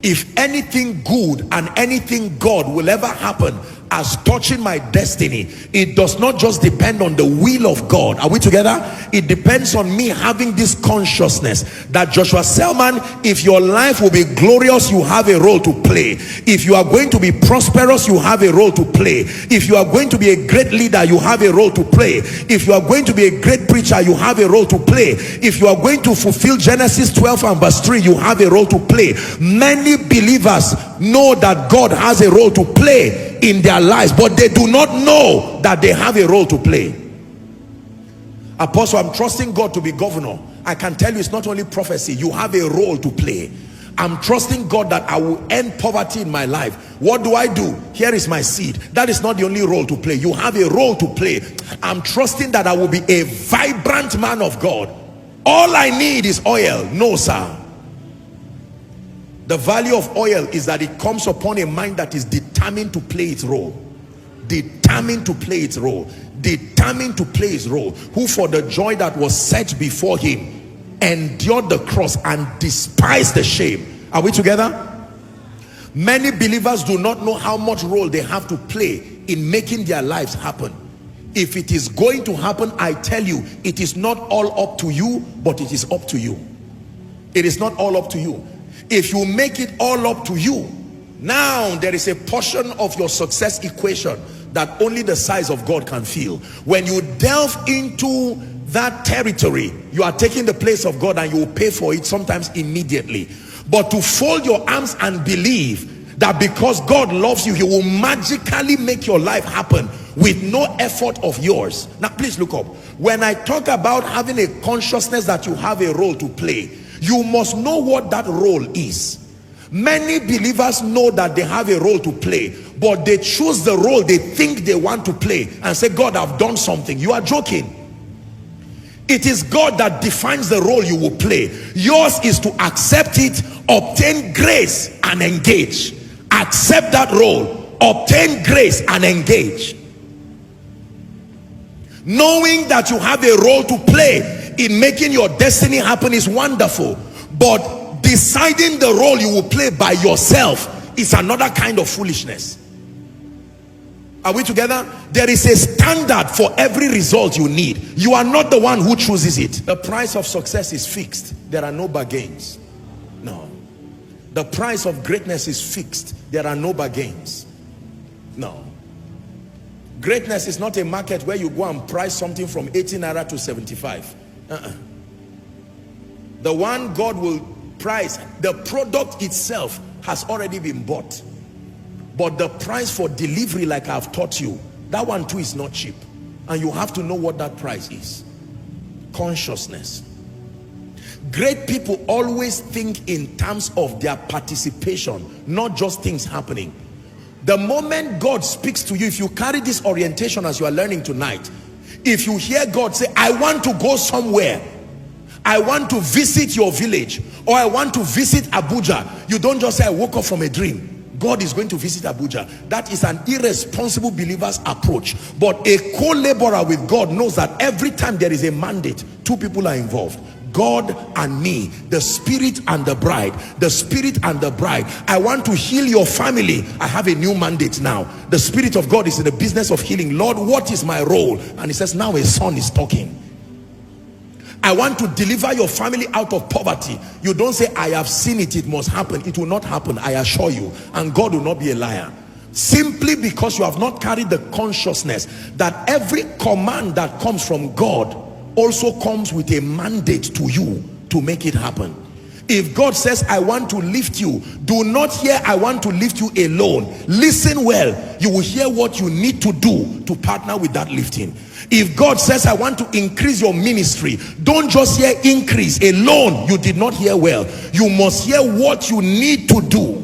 If anything good and anything God will ever happen as touching my destiny, it does not just depend on the will of God. Are we together? It depends on me having this consciousness that Joshua Selman, if your life will be glorious, you have a role to play. If you are going to be prosperous, you have a role to play. If you are going to be a great leader, you have a role to play. If you are going to be a great preacher, you have a role to play. If you are going to fulfill Genesis 12 and verse 3, you have a role to play. Many believers know that God has a role to play in their lives, but they do not know that they have a role to play. Apostle, I'm trusting God to be governor. I can tell you it's not only prophecy. You have a role to play. I'm trusting God that I will end poverty in my life. What do I do? Here is my seed. That is not the only role to play. You have a role to play. I'm trusting that I will be a vibrant man of God. All I need is oil. No, sir. The value of oil is that it comes upon a mind that is determined to play its role. Determined to play its role. Determined to play its role. Who for the joy that was set before him endured the cross and despised the shame. Are we together? Many believers do not know how much role they have to play in making their lives happen. If it is going to happen, I tell you, it is not all up to you, but it is up to you. It is not all up to you. If you make it all up to you, now there is a portion of your success equation that only the size of God can feel. When you delve into that territory, you are taking the place of God, and you will pay for it sometimes immediately. But to fold your arms and believe that because God loves you, he will magically make your life happen with no effort of yours. Now please look up. When I talk about having a consciousness that you have a role to play, you must know what that role is. Many believers know that they have a role to play, but they choose the role they think they want to play and say, God, I've done something. You are joking. It is God that defines the role you will play. Yours is to accept it, obtain grace, and engage. Accept that role, obtain grace, and engage. Knowing that you have a role to play in making your destiny happen is wonderful, but deciding the role you will play by yourself is another kind of foolishness. Are we together? There is a standard for every result you need. You are not the one who chooses it. The price of success is fixed. There are no bargains. No. The price of greatness is fixed. There are no bargains. No. Greatness is not a market where you go and price something from 18 naira to 75. The one God will price, the product itself has already been bought, but the price for delivery, like I've taught you, that one too is not cheap, and you have to know what that price is. Consciousness. Great people always think in terms of their participation, not just things happening. The moment God speaks to you, if you carry this orientation as you are learning tonight, if you hear God say, I want to go somewhere, I want to visit your village, or I want to visit Abuja, you don't just say, I woke up from a dream. God is going to visit Abuja. That is an irresponsible believer's approach. But a co-laborer with God knows that every time there is a mandate, two people are involved. God and me, the spirit and the bride. The spirit and the bride. I want to heal your family. I have a new mandate now. The Spirit of God is in the business of healing. Lord, what is my role? And he says, now a son is talking. I want to deliver your family out of poverty. You don't say, I have seen it, it must happen. It will not happen, I assure you. And God will not be a liar. Simply because you have not carried the consciousness that every command that comes from God also comes with a mandate to you to make it happen. If God says, I want to lift you, do not hear, I want to lift you alone. Listen well. You will hear what you need to do to partner with that lifting. If God says, I want to increase your ministry, don't just hear increase alone. You did not hear well. You must hear what you need to do.